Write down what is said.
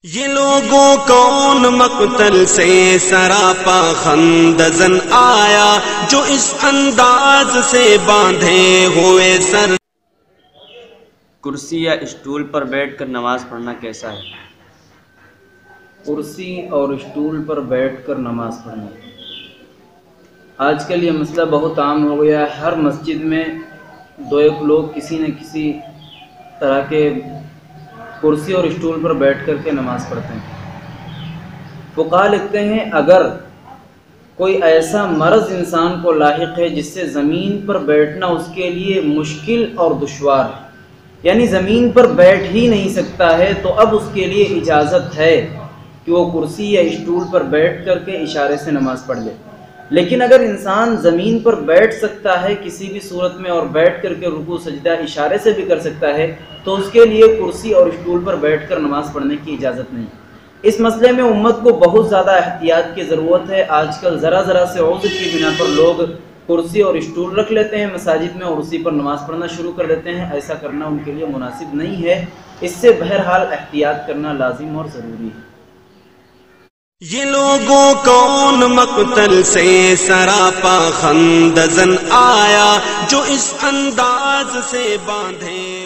یہ لوگوں کون مقتل سے سراپا خندزن آیا جو اس انداز سے باندھے ہوئے سر۔ کرسی یا اسٹول پر بیٹھ کر نماز پڑھنا کیسا ہے؟ کرسی اور اسٹول پر بیٹھ کر نماز پڑھنا آج کل یہ مسئلہ بہت عام ہو گیا ہے۔ ہر مسجد میں دو ایک لوگ کسی نہ کسی طرح کے کرسی اور اسٹول پر بیٹھ کر کے نماز پڑھتے ہیں۔ فقہا لکھتے ہیں اگر کوئی ایسا مرض انسان کو لاحق ہے جس سے زمین پر بیٹھنا اس کے لیے مشکل اور دشوار ہے، یعنی زمین پر بیٹھ ہی نہیں سکتا ہے، تو اب اس کے لیے اجازت ہے کہ وہ کرسی یا اسٹول پر بیٹھ کر کے اشارے سے نماز پڑھ لے۔ لیکن اگر انسان زمین پر بیٹھ سکتا ہے کسی بھی صورت میں اور بیٹھ کر کے رکوع سجدہ اشارے سے بھی کر سکتا ہے، تو اس کے لیے کرسی اور اسٹول پر بیٹھ کر نماز پڑھنے کی اجازت نہیں۔ اس مسئلے میں امت کو بہت زیادہ احتیاط کی ضرورت ہے۔ آج کل ذرا سے عذر کی بنا پر لوگ کرسی اور اسٹول رکھ لیتے ہیں مساجد میں اور اسی پر نماز پڑھنا شروع کر دیتے ہیں۔ ایسا کرنا ان کے لیے مناسب نہیں ہے، اس سے بہرحال احتیاط کرنا لازم اور ضروری ہے۔ یہ لوگوں کون مقتل سے سراپا خندزن آیا جو اس انداز سے باندھے